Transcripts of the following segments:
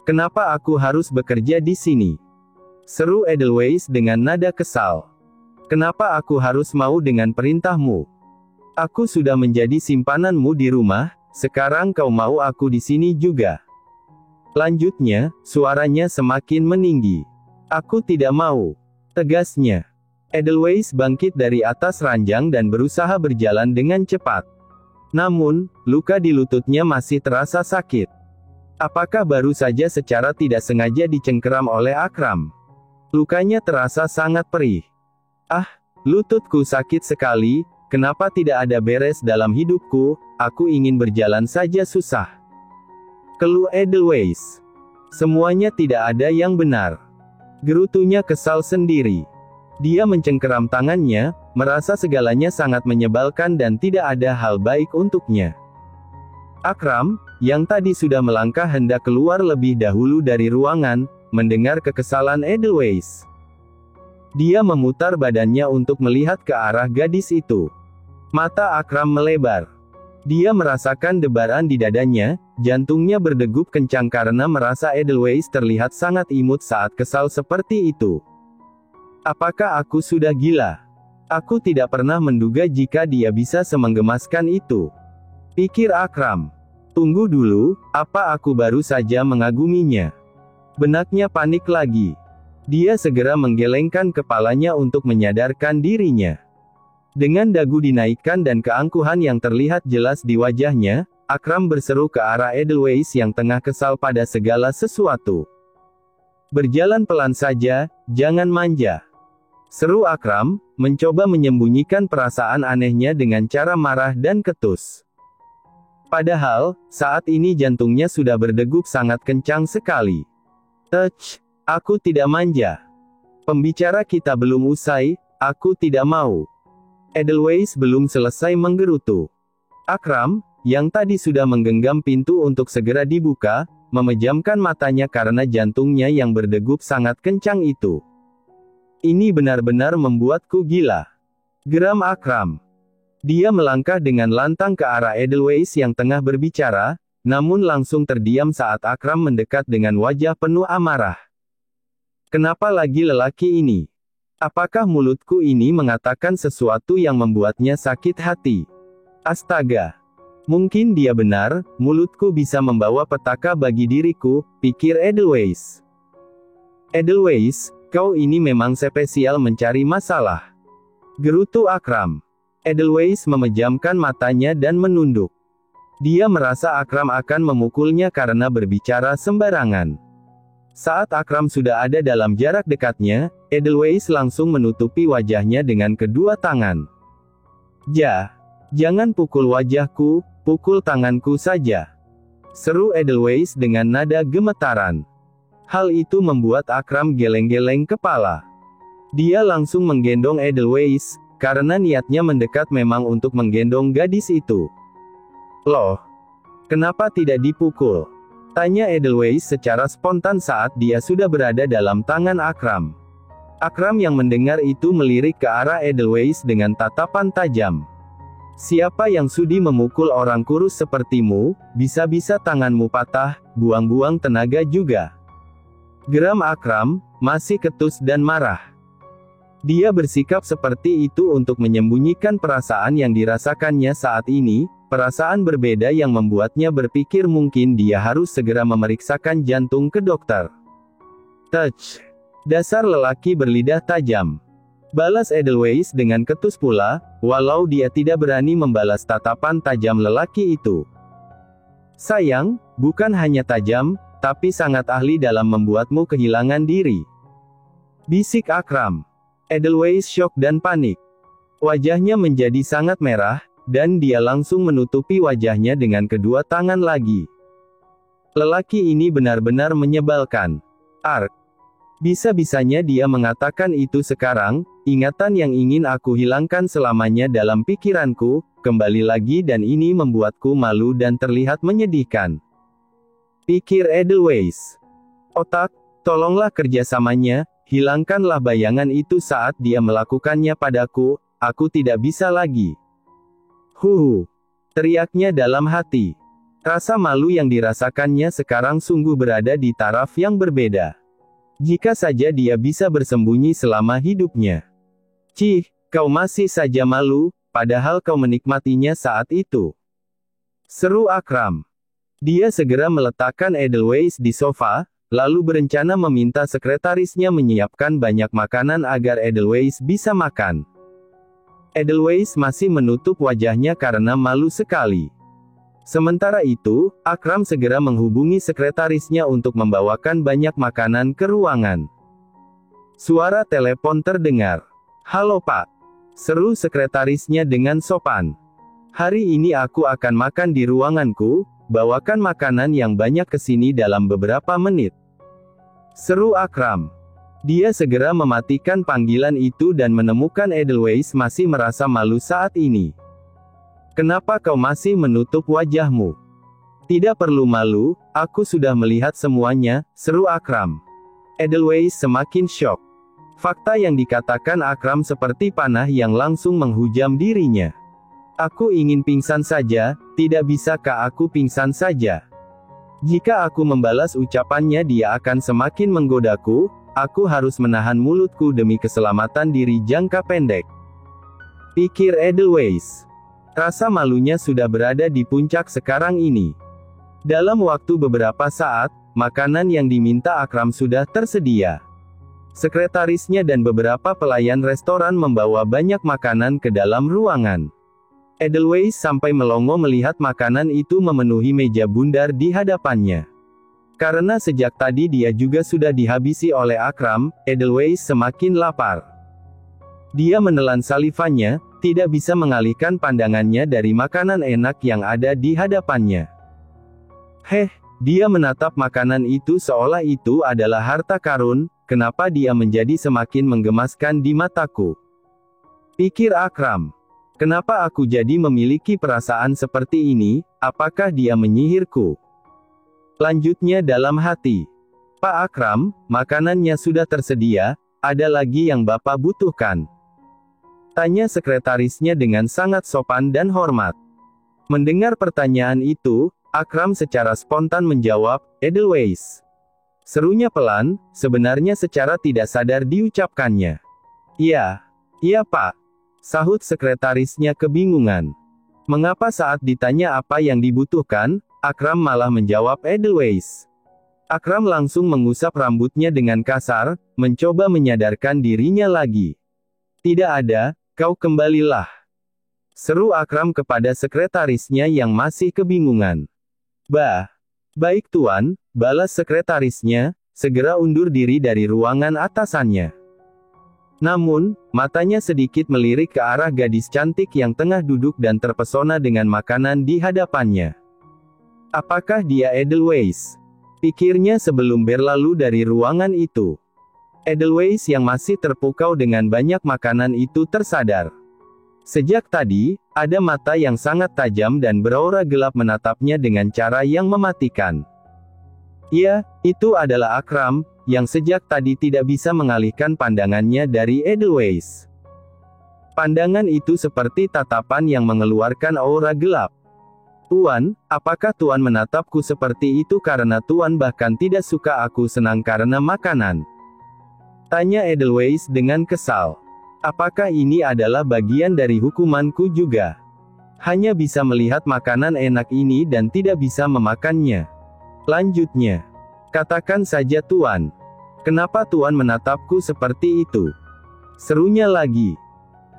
Kenapa aku harus bekerja di sini? Seru Edelweiss dengan nada kesal. Kenapa aku harus mau dengan perintahmu? Aku sudah menjadi simpananmu di rumah, sekarang kau mau aku di sini juga. Lanjutnya, suaranya semakin meninggi. Aku tidak mau. Tegasnya. Edelweiss bangkit dari atas ranjang dan berusaha berjalan dengan cepat. Namun, luka di lututnya masih terasa sakit. Apakah baru saja secara tidak sengaja dicengkeram oleh Akram? Lukanya terasa sangat perih. Ah, lututku sakit sekali, kenapa tidak ada beres dalam hidupku, aku ingin berjalan saja susah. Keluh Edelweiss. Semuanya tidak ada yang benar. Gerutunya kesal sendiri. Dia mencengkeram tangannya, merasa segalanya sangat menyebalkan dan tidak ada hal baik untuknya. Akram, yang tadi sudah melangkah hendak keluar lebih dahulu dari ruangan, mendengar kekesalan Edelweiss. Dia memutar badannya untuk melihat ke arah gadis itu. Mata Akram melebar. Dia merasakan debaran di dadanya, jantungnya berdegup kencang karena merasa Edelweiss terlihat sangat imut saat kesal seperti itu. Apakah aku sudah gila? Aku tidak pernah menduga jika dia bisa semenggemaskan itu. Pikir Akram. Tunggu dulu, apa aku baru saja mengaguminya? Benaknya panik lagi. Dia segera menggelengkan kepalanya untuk menyadarkan dirinya. Dengan dagu dinaikkan dan keangkuhan yang terlihat jelas di wajahnya, Akram berseru ke arah Edelweiss yang tengah kesal pada segala sesuatu. Berjalan pelan saja, jangan manja. Seru Akram, mencoba menyembunyikan perasaan anehnya dengan cara marah dan ketus. Padahal, saat ini jantungnya sudah berdegup sangat kencang sekali. Aku tidak manja. Pembicara kita belum usai, aku tidak mau. Edelweiss belum selesai menggerutu. Akram, yang tadi sudah menggenggam pintu untuk segera dibuka, memejamkan matanya karena jantungnya yang berdegup sangat kencang itu. Ini benar-benar membuatku gila. Geram Akram. Dia melangkah dengan lantang ke arah Edelweiss yang tengah berbicara, namun langsung terdiam saat Akram mendekat dengan wajah penuh amarah. Kenapa lagi lelaki ini? Apakah mulutku ini mengatakan sesuatu yang membuatnya sakit hati? Astaga. Mungkin dia benar, mulutku bisa membawa petaka bagi diriku, pikir Edelweiss. Edelweiss, kau ini memang spesial mencari masalah. Gerutu Akram. Edelweiss memejamkan matanya dan menunduk. Dia merasa Akram akan memukulnya karena berbicara sembarangan. Saat Akram sudah ada dalam jarak dekatnya, Edelweiss langsung menutupi wajahnya dengan kedua tangan. Jangan pukul wajahku, pukul tanganku saja. Seru Edelweiss dengan nada gemetaran. Hal itu membuat Akram geleng-geleng kepala. Dia langsung menggendong Edelweiss, karena niatnya mendekat memang untuk menggendong gadis itu. Loh, kenapa tidak dipukul? Tanya Edelweiss secara spontan saat dia sudah berada dalam tangan Akram. Akram yang mendengar itu melirik ke arah Edelweiss dengan tatapan tajam. Siapa yang sudi memukul orang kurus sepertimu, bisa-bisa tanganmu patah, buang-buang tenaga juga. Geram Akram, masih ketus dan marah. Dia bersikap seperti itu untuk menyembunyikan perasaan yang dirasakannya saat ini, perasaan berbeda yang membuatnya berpikir mungkin dia harus segera memeriksakan jantung ke dokter. Dasar lelaki berlidah tajam. Balas Edelweiss dengan ketus pula, walau dia tidak berani membalas tatapan tajam lelaki itu. Sayang, bukan hanya tajam, tapi sangat ahli dalam membuatmu kehilangan diri. Bisik Akram. Edelweiss syok dan panik. Wajahnya menjadi sangat merah, dan dia langsung menutupi wajahnya dengan kedua tangan lagi. Lelaki ini benar-benar menyebalkan. Bisa-bisanya dia mengatakan itu sekarang, ingatan yang ingin aku hilangkan selamanya dalam pikiranku, kembali lagi dan ini membuatku malu dan terlihat menyedihkan. Pikir Edelweiss. Otak, tolonglah kerjasamanya, hilangkanlah bayangan itu saat dia melakukannya padaku, aku tidak bisa lagi. Teriaknya dalam hati. Rasa malu yang dirasakannya sekarang sungguh berada di taraf yang berbeda. Jika saja dia bisa bersembunyi selama hidupnya. Cih, kau masih saja malu, padahal kau menikmatinya saat itu. Seru Akram. Dia segera meletakkan Edelweiss di sofa, lalu berencana meminta sekretarisnya menyiapkan banyak makanan agar Edelweiss bisa makan. Edelweiss masih menutup wajahnya karena malu sekali. Sementara itu, Akram segera menghubungi sekretarisnya untuk membawakan banyak makanan ke ruangan. Suara telepon terdengar. "Halo Pak," seru sekretarisnya dengan sopan. "Hari ini aku akan makan di ruanganku, bawakan makanan yang banyak ke sini dalam beberapa menit," seru Akram. Dia segera mematikan panggilan itu dan menemukan Edelweiss masih merasa malu saat ini. "Kenapa kau masih menutup wajahmu? Tidak perlu malu, aku sudah melihat semuanya," seru Akram. Edelweiss semakin syok. Fakta yang dikatakan Akram seperti panah yang langsung menghujam dirinya. "Aku ingin pingsan saja, tidak bisakah aku pingsan saja? Jika aku membalas ucapannya dia akan semakin menggodaku, aku harus menahan mulutku demi keselamatan diri jangka pendek," pikir Edelweiss. Rasa malunya sudah berada di puncak sekarang ini. Dalam waktu beberapa saat, makanan yang diminta Akram sudah tersedia. Sekretarisnya dan beberapa pelayan restoran membawa banyak makanan ke dalam ruangan. Edelweiss sampai melongo melihat makanan itu memenuhi meja bundar di hadapannya. Karena sejak tadi dia juga sudah dihabisi oleh Akram, Edelweiss semakin lapar. Dia menelan salivanya, tidak bisa mengalihkan pandangannya dari makanan enak yang ada di hadapannya. Dia menatap makanan itu seolah itu adalah harta karun, kenapa dia menjadi semakin menggemaskan di mataku? Pikir Akram. Kenapa aku jadi memiliki perasaan seperti ini, apakah dia menyihirku? Lanjutnya dalam hati. Pak Akram, makanannya sudah tersedia, ada lagi yang Bapak butuhkan? Tanya sekretarisnya dengan sangat sopan dan hormat. Mendengar pertanyaan itu, Akram secara spontan menjawab, Edelweiss. Serunya pelan, sebenarnya secara tidak sadar diucapkannya. Iya Pak. Sahut sekretarisnya kebingungan. Mengapa saat ditanya apa yang dibutuhkan, Akram malah menjawab Edelweiss. Akram langsung mengusap rambutnya dengan kasar, mencoba menyadarkan dirinya lagi. Tidak ada, kau kembalilah. Seru Akram kepada sekretarisnya yang masih kebingungan. Baik Tuan, balas sekretarisnya, segera undur diri dari ruangan atasannya. Namun, matanya sedikit melirik ke arah gadis cantik yang tengah duduk dan terpesona dengan makanan di hadapannya. Apakah dia Edelweiss? Pikirnya sebelum berlalu dari ruangan itu. Edelweiss yang masih terpukau dengan banyak makanan itu tersadar. Sejak tadi, ada mata yang sangat tajam dan beraura gelap menatapnya dengan cara yang mematikan. Ya, itu adalah Akram, yang sejak tadi tidak bisa mengalihkan pandangannya dari Edelweiss. Pandangan itu seperti tatapan yang mengeluarkan aura gelap. Tuan, apakah Tuan menatapku seperti itu karena Tuan bahkan tidak suka aku senang karena makanan? Tanya Edelweiss dengan kesal. Apakah ini adalah bagian dari hukumanku juga? Hanya bisa melihat makanan enak ini dan tidak bisa memakannya. Lanjutnya. Katakan saja Tuan. Kenapa Tuan menatapku seperti itu? Serunya lagi.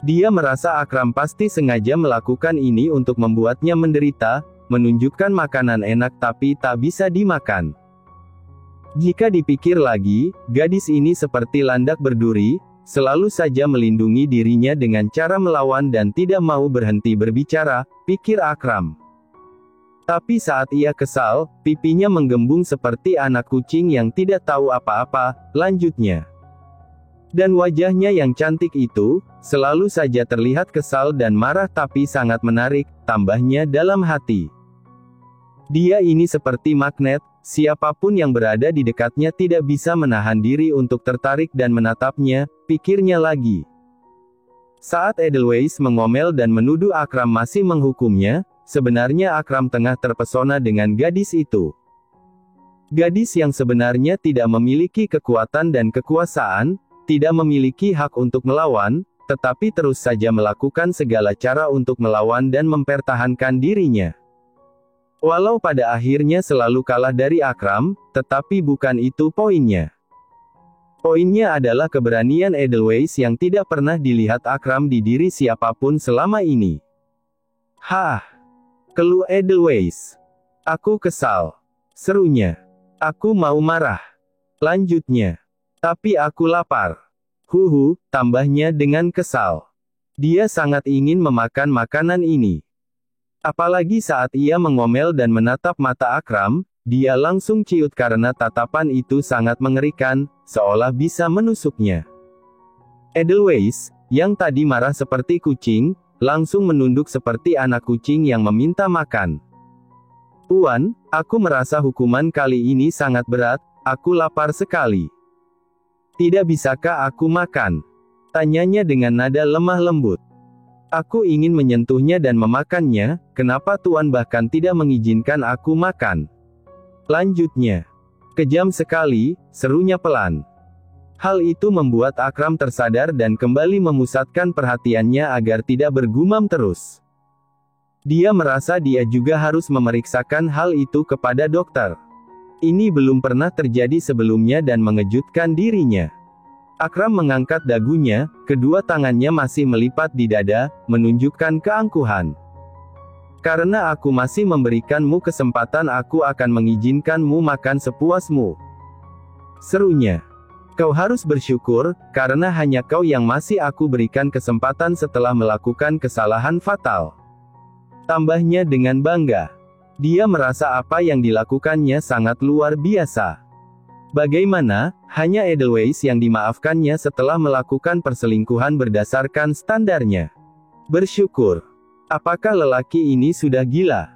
Dia merasa Akram pasti sengaja melakukan ini untuk membuatnya menderita, menunjukkan makanan enak tapi tak bisa dimakan. Jika dipikir lagi, gadis ini seperti landak berduri, selalu saja melindungi dirinya dengan cara melawan dan tidak mau berhenti berbicara, pikir Akram. Tapi saat ia kesal, pipinya menggembung seperti anak kucing yang tidak tahu apa-apa, lanjutnya. Dan wajahnya yang cantik itu, selalu saja terlihat kesal dan marah tapi sangat menarik, tambahnya dalam hati. Dia ini seperti magnet, siapapun yang berada di dekatnya tidak bisa menahan diri untuk tertarik dan menatapnya, pikirnya lagi. Saat Edelweiss mengomel dan menuduh Akram masih menghukumnya, sebenarnya Akram tengah terpesona dengan gadis itu. Gadis yang sebenarnya tidak memiliki kekuatan dan kekuasaan, tidak memiliki hak untuk melawan, tetapi terus saja melakukan segala cara untuk melawan dan mempertahankan dirinya. Walau pada akhirnya selalu kalah dari Akram, tetapi bukan itu poinnya. Poinnya adalah keberanian Edelweiss yang tidak pernah dilihat Akram di diri siapapun selama ini. Hah! Keluh Edelweiss. Aku kesal. Serunya. Aku mau marah. Lanjutnya. Tapi aku lapar. Tambahnya dengan kesal. Dia sangat ingin memakan makanan ini. Apalagi saat ia mengomel dan menatap mata Akram, dia langsung ciut karena tatapan itu sangat mengerikan, seolah bisa menusuknya. Edelweiss, yang tadi marah seperti kucing, langsung menunduk seperti anak kucing yang meminta makan. Tuan, aku merasa hukuman kali ini sangat berat, aku lapar sekali. Tidak bisakah aku makan? Tanyanya dengan nada lemah lembut. Aku ingin menyentuhnya dan memakannya, kenapa Tuan bahkan tidak mengizinkan aku makan? Lanjutnya. Kejam sekali, serunya pelan. Hal itu membuat Akram tersadar dan kembali memusatkan perhatiannya agar tidak bergumam terus. Dia merasa dia juga harus memeriksakan hal itu kepada dokter. Ini belum pernah terjadi sebelumnya dan mengejutkan dirinya. Akram mengangkat dagunya, kedua tangannya masih melipat di dada, menunjukkan keangkuhan. Karena aku masih memberikanmu kesempatan, aku akan mengizinkanmu makan sepuasmu. Serunya. Kau harus bersyukur, karena hanya kau yang masih aku berikan kesempatan setelah melakukan kesalahan fatal. Tambahnya dengan bangga. Dia merasa apa yang dilakukannya sangat luar biasa. Bagaimana, hanya Edelweiss yang dimaafkannya setelah melakukan perselingkuhan berdasarkan standarnya. Bersyukur. Apakah lelaki ini sudah gila?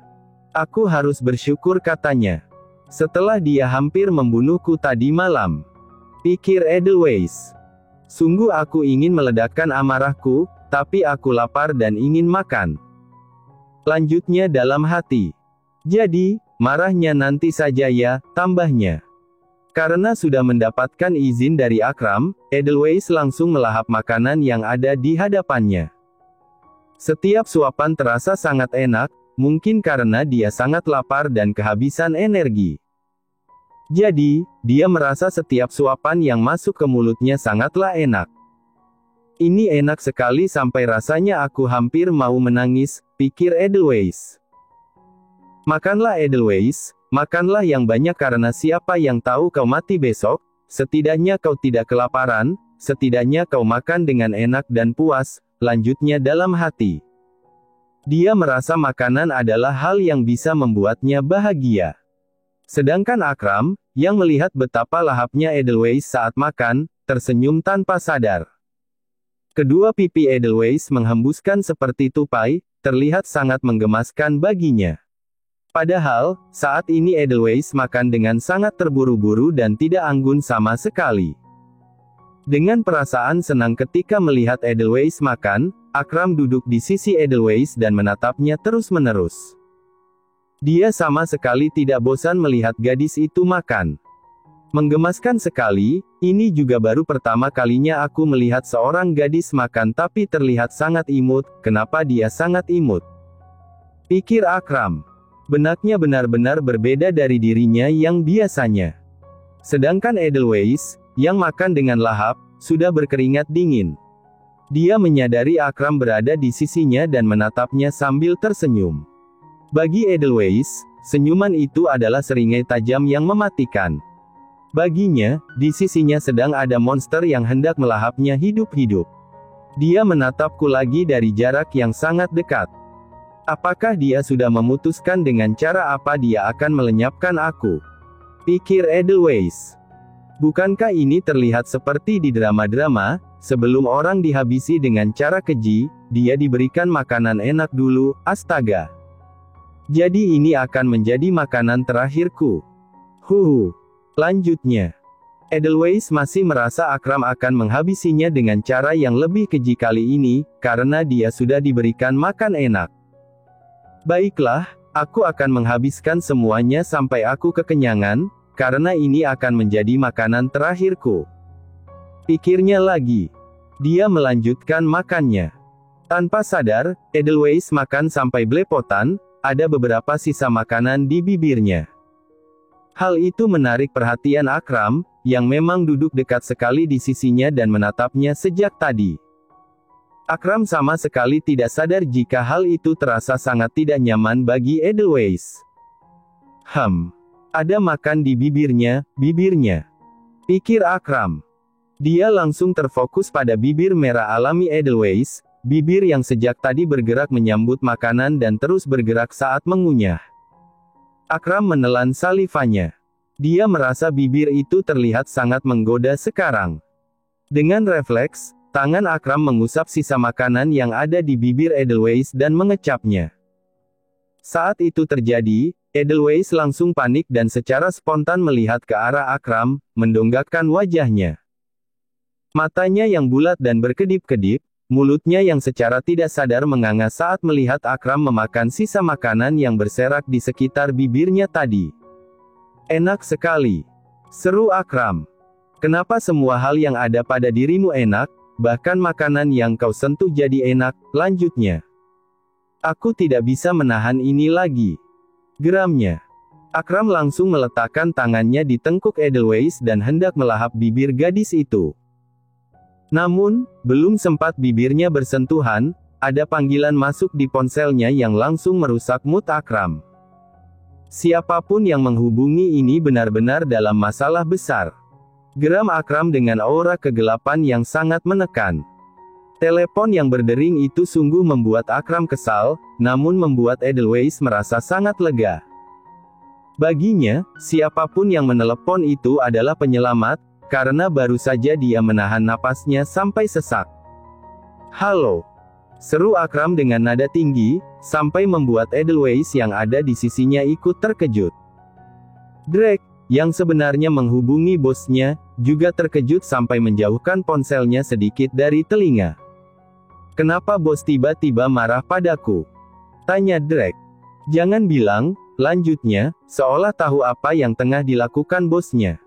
Aku harus bersyukur, katanya. Setelah dia hampir membunuhku tadi malam. Pikir Edelweiss. Sungguh aku ingin meledakkan amarahku, tapi aku lapar dan ingin makan. Lanjutnya dalam hati. Jadi, marahnya nanti saja ya, tambahnya. Karena sudah mendapatkan izin dari Akram, Edelweiss langsung melahap makanan yang ada di hadapannya. Setiap suapan terasa sangat enak, mungkin karena dia sangat lapar dan kehabisan energi. Jadi, dia merasa setiap suapan yang masuk ke mulutnya sangatlah enak. Ini enak sekali sampai rasanya aku hampir mau menangis, pikir Edelweiss. Makanlah Edelweiss, makanlah yang banyak karena siapa yang tahu kau mati besok, setidaknya kau tidak kelaparan, setidaknya kau makan dengan enak dan puas, lanjutnya dalam hati. Dia merasa makanan adalah hal yang bisa membuatnya bahagia. Sedangkan Akram, yang melihat betapa lahapnya Edelweiss saat makan, tersenyum tanpa sadar. Kedua pipi Edelweiss menghembuskan seperti tupai, terlihat sangat menggemaskan baginya. Padahal, saat ini Edelweiss makan dengan sangat terburu-buru dan tidak anggun sama sekali. Dengan perasaan senang ketika melihat Edelweiss makan, Akram duduk di sisi Edelweiss dan menatapnya terus-menerus. Dia sama sekali tidak bosan melihat gadis itu makan. Menggemaskan sekali, ini juga baru pertama kalinya aku melihat seorang gadis makan tapi terlihat sangat imut, kenapa dia sangat imut? Pikir Akram. Benaknya benar-benar berbeda dari dirinya yang biasanya. Sedangkan Edelweiss, yang makan dengan lahap, sudah berkeringat dingin. Dia menyadari Akram berada di sisinya dan menatapnya sambil tersenyum. Bagi Edelweiss, senyuman itu adalah seringai tajam yang mematikan. Baginya, di sisinya sedang ada monster yang hendak melahapnya hidup-hidup. Dia menatapku lagi dari jarak yang sangat dekat. Apakah dia sudah memutuskan dengan cara apa dia akan melenyapkan aku? Pikir Edelweiss. Bukankah ini terlihat seperti di drama-drama, sebelum orang dihabisi dengan cara keji, dia diberikan makanan enak dulu, astaga. Jadi ini akan menjadi makanan terakhirku. Lanjutnya. Edelweiss masih merasa Akram akan menghabisinya dengan cara yang lebih keji kali ini, karena dia sudah diberikan makan enak. Baiklah, aku akan menghabiskan semuanya sampai aku kekenyangan, karena ini akan menjadi makanan terakhirku. Pikirnya lagi. Dia melanjutkan makannya. Tanpa sadar, Edelweiss makan sampai belepotan, ada beberapa sisa makanan di bibirnya. Hal itu menarik perhatian Akram, yang memang duduk dekat sekali di sisinya dan menatapnya sejak tadi. Akram sama sekali tidak sadar jika hal itu terasa sangat tidak nyaman bagi Edelweiss. Ada makan di bibirnya, pikir Akram. Dia langsung terfokus pada bibir merah alami Edelweiss, bibir yang sejak tadi bergerak menyambut makanan dan terus bergerak saat mengunyah. Akram menelan salivanya. Dia merasa bibir itu terlihat sangat menggoda sekarang. Dengan refleks, tangan Akram mengusap sisa makanan yang ada di bibir Edelweiss dan mengecapnya. Saat itu terjadi, Edelweiss langsung panik dan secara spontan melihat ke arah Akram, mendongakkan wajahnya. Matanya yang bulat dan berkedip-kedip, mulutnya yang secara tidak sadar menganga saat melihat Akram memakan sisa makanan yang berserak di sekitar bibirnya tadi. Enak sekali, seru Akram. Kenapa semua hal yang ada pada dirimu enak? Bahkan makanan yang kau sentuh jadi enak, lanjutnya. Aku tidak bisa menahan ini lagi. Geramnya. Akram langsung meletakkan tangannya di tengkuk Edelweiss dan hendak melahap bibir gadis itu. Namun, belum sempat bibirnya bersentuhan, ada panggilan masuk di ponselnya yang langsung merusak mood Akram. Siapapun yang menghubungi ini benar-benar dalam masalah besar. Geram Akram dengan aura kegelapan yang sangat menekan. Telepon yang berdering itu sungguh membuat Akram kesal, namun membuat Edelweiss merasa sangat lega. Baginya, siapapun yang menelepon itu adalah penyelamat, karena baru saja dia menahan napasnya sampai sesak. "Halo," seru Akram dengan nada tinggi, sampai membuat Edelweiss yang ada di sisinya ikut terkejut. Drake, yang sebenarnya menghubungi bosnya, juga terkejut sampai menjauhkan ponselnya sedikit dari telinga. "Kenapa bos tiba-tiba marah padaku?" tanya Drake. "Jangan bilang," lanjutnya, seolah tahu apa yang tengah dilakukan bosnya.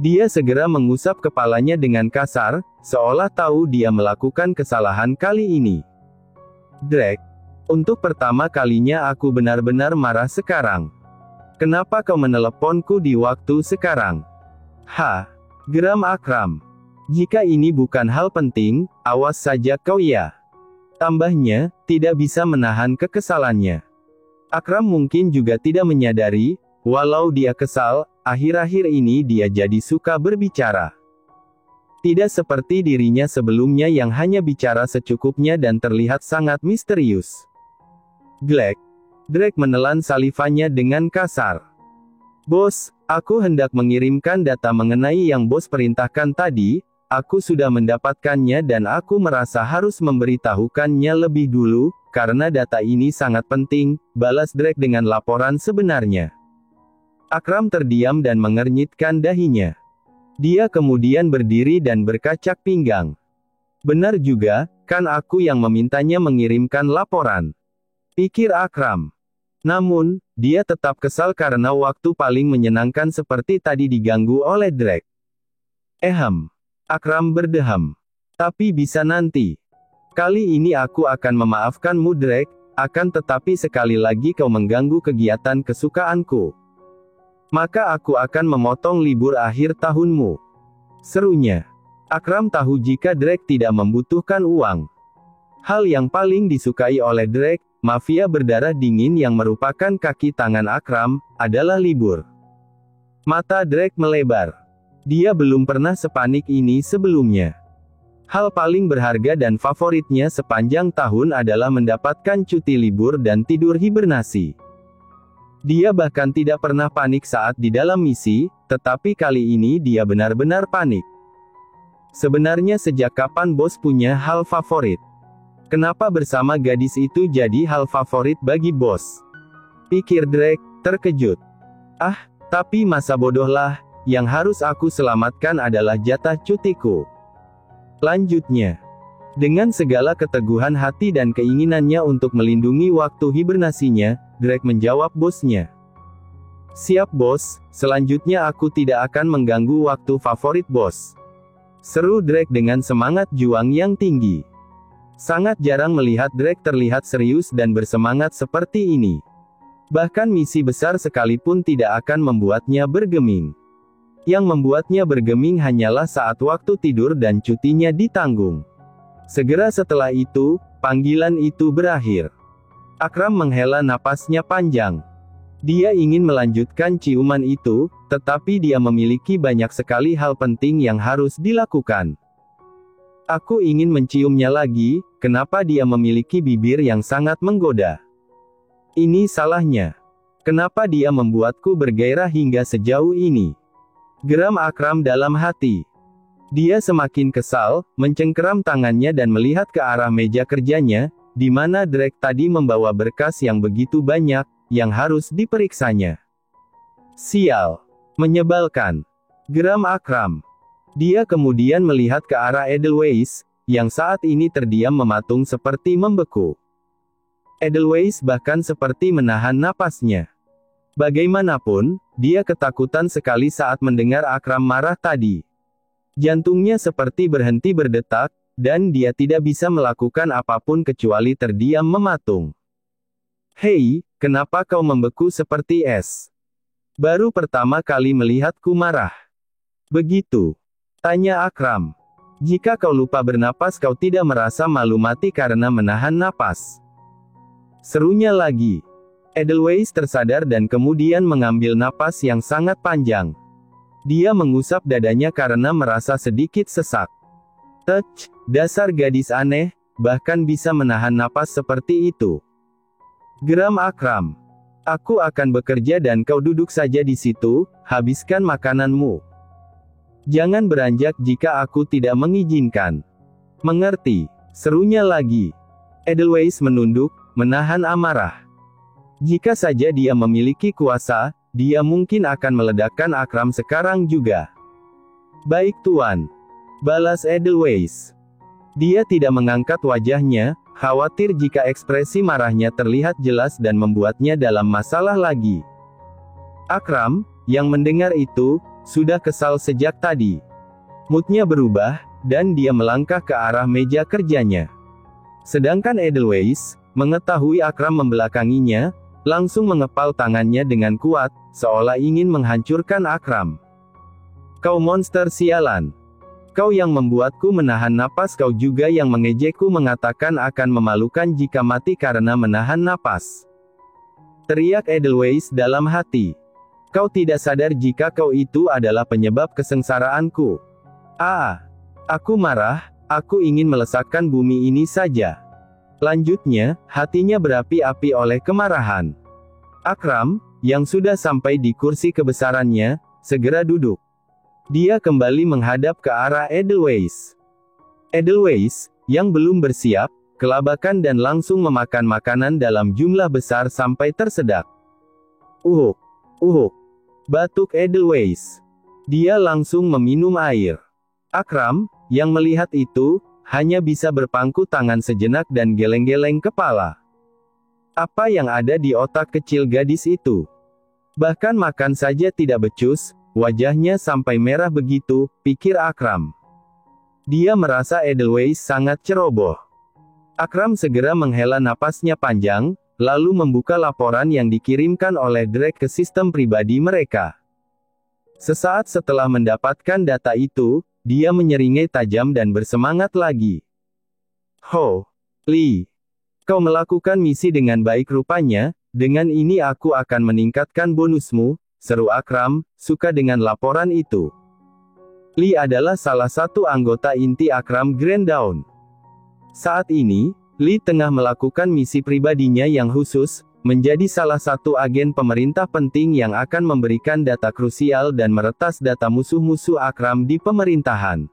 Dia segera mengusap kepalanya dengan kasar, seolah tahu dia melakukan kesalahan kali ini. "Drake, untuk pertama kalinya aku benar-benar marah sekarang. Kenapa kau meneleponku di waktu sekarang?" Geram Akram. "Jika ini bukan hal penting, awas saja kau ya." Tambahnya, tidak bisa menahan kekesalannya. Akram mungkin juga tidak menyadari, walau dia kesal, akhir-akhir ini dia jadi suka berbicara. Tidak seperti dirinya sebelumnya yang hanya bicara secukupnya dan terlihat sangat misterius. Drake menelan salivanya dengan kasar. "Bos, aku hendak mengirimkan data mengenai yang bos perintahkan tadi, aku sudah mendapatkannya dan aku merasa harus memberitahukannya lebih dulu, karena data ini sangat penting," balas Drake dengan laporan sebenarnya. Akram terdiam dan mengernyitkan dahinya. Dia kemudian berdiri dan berkacak pinggang. "Benar juga, kan aku yang memintanya mengirimkan laporan," pikir Akram. Namun, dia tetap kesal karena waktu paling menyenangkan seperti tadi diganggu oleh Drake. Akram berdeham. "Tapi bisa nanti. Kali ini aku akan memaafkanmu Drake, akan tetapi sekali lagi kau mengganggu kegiatan kesukaanku, maka aku akan memotong libur akhir tahunmu," serunya. Akram tahu jika Drake tidak membutuhkan uang. Hal yang paling disukai oleh Drake, mafia berdarah dingin yang merupakan kaki tangan Akram, adalah libur. Mata Drake melebar. Dia belum pernah sepanik ini sebelumnya. Hal paling berharga dan favoritnya sepanjang tahun adalah mendapatkan cuti libur dan tidur hibernasi. Dia bahkan tidak pernah panik saat di dalam misi, tetapi kali ini dia benar-benar panik. Sebenarnya sejak kapan bos punya hal favorit? Kenapa bersama gadis itu jadi hal favorit bagi bos? Pikir Drake, terkejut. Tapi masa bodohlah, yang harus aku selamatkan adalah jatah cutiku. Lanjutnya. Dengan segala keteguhan hati dan keinginannya untuk melindungi waktu hibernasinya, Drake menjawab bosnya. Siap bos, selanjutnya aku tidak akan mengganggu waktu favorit bos. Seru Drake dengan semangat juang yang tinggi. Sangat jarang melihat Drake terlihat serius dan bersemangat seperti ini. Bahkan misi besar sekalipun tidak akan membuatnya bergeming. Yang membuatnya bergeming hanyalah saat waktu tidur dan cutinya ditanggung. Segera setelah itu, panggilan itu berakhir. Akram menghela napasnya panjang. Dia ingin melanjutkan ciuman itu, tetapi dia memiliki banyak sekali hal penting yang harus dilakukan. Aku ingin menciumnya lagi, kenapa dia memiliki bibir yang sangat menggoda? Ini salahnya. Kenapa dia membuatku bergairah hingga sejauh ini? Geram Akram dalam hati. Dia semakin kesal, mencengkeram tangannya dan melihat ke arah meja kerjanya, di mana Drake tadi membawa berkas yang begitu banyak, yang harus diperiksanya. Sial. Menyebalkan. Geram Akram. Dia kemudian melihat ke arah Edelweiss, yang saat ini terdiam mematung seperti membeku. Edelweiss bahkan seperti menahan napasnya. Bagaimanapun, dia ketakutan sekali saat mendengar Akram marah tadi. Jantungnya seperti berhenti berdetak, dan dia tidak bisa melakukan apapun kecuali terdiam mematung. Hei, kenapa kau membeku seperti es? Baru pertama kali melihatku marah. Begitu. Tanya Akram. Jika kau lupa bernapas kau tidak merasa malu mati karena menahan napas. Serunya lagi. Edelweiss tersadar dan kemudian mengambil napas yang sangat panjang. Dia mengusap dadanya karena merasa sedikit sesak. Tech, dasar gadis aneh, bahkan bisa menahan napas seperti itu. Geram Akram. Aku akan bekerja dan kau duduk saja di situ, habiskan makananmu. Jangan beranjak jika aku tidak mengizinkan. Mengerti? Serunya lagi. Edelweiss menunduk, menahan amarah. Jika saja dia memiliki kuasa, dia mungkin akan meledakkan Akram sekarang juga. Baik tuan. Balas Edelweiss. Dia tidak mengangkat wajahnya, khawatir jika ekspresi marahnya terlihat jelas dan membuatnya dalam masalah lagi. Akram, yang mendengar itu, sudah kesal sejak tadi. Moodnya berubah, dan dia melangkah ke arah meja kerjanya. Sedangkan Edelweiss, mengetahui Akram membelakanginya, langsung mengepal tangannya dengan kuat, seolah ingin menghancurkan Akram. Kau monster sialan. Kau yang membuatku menahan napas, kau juga yang mengejekku mengatakan akan memalukan jika mati karena menahan napas. Teriak Edelweiss dalam hati. Kau tidak sadar jika kau itu adalah penyebab kesengsaraanku. Aku marah, aku ingin melesatkan bumi ini saja. Lanjutnya, hatinya berapi-api oleh kemarahan. Akram, yang sudah sampai di kursi kebesarannya, segera duduk. Dia kembali menghadap ke arah Edelweiss. Edelweiss, yang belum bersiap, kelabakan dan langsung memakan makanan dalam jumlah besar sampai tersedak. Batuk Edelweiss. Dia langsung meminum air. Akram, yang melihat itu, hanya bisa berpangku tangan sejenak dan geleng-geleng kepala. Apa yang ada di otak kecil gadis itu? Bahkan makan saja tidak becus, wajahnya sampai merah begitu, pikir Akram. Dia merasa Edelweiss sangat ceroboh. Akram segera menghela napasnya panjang, lalu membuka laporan yang dikirimkan oleh Drake ke sistem pribadi mereka. Sesaat setelah mendapatkan data itu, dia menyeringai tajam dan bersemangat lagi. Lee. Kau melakukan misi dengan baik rupanya, dengan ini aku akan meningkatkan bonusmu, seru Akram, suka dengan laporan itu. Lee adalah salah satu anggota inti Akram Grand Dawn. Saat ini, Lee tengah melakukan misi pribadinya yang khusus, menjadi salah satu agen pemerintah penting yang akan memberikan data krusial dan meretas data musuh-musuh Akram di pemerintahan.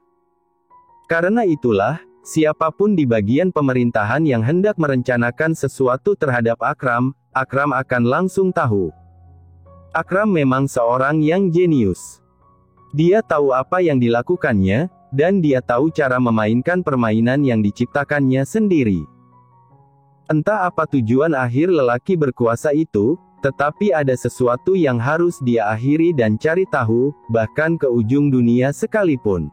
Karena itulah, siapapun di bagian pemerintahan yang hendak merencanakan sesuatu terhadap Akram, Akram akan langsung tahu. Akram memang seorang yang jenius. Dia tahu apa yang dilakukannya, Dan dia tahu cara memainkan permainan yang diciptakannya sendiri. Entah apa tujuan akhir lelaki berkuasa itu, tetapi ada sesuatu yang harus dia akhiri dan cari tahu, bahkan ke ujung dunia sekalipun.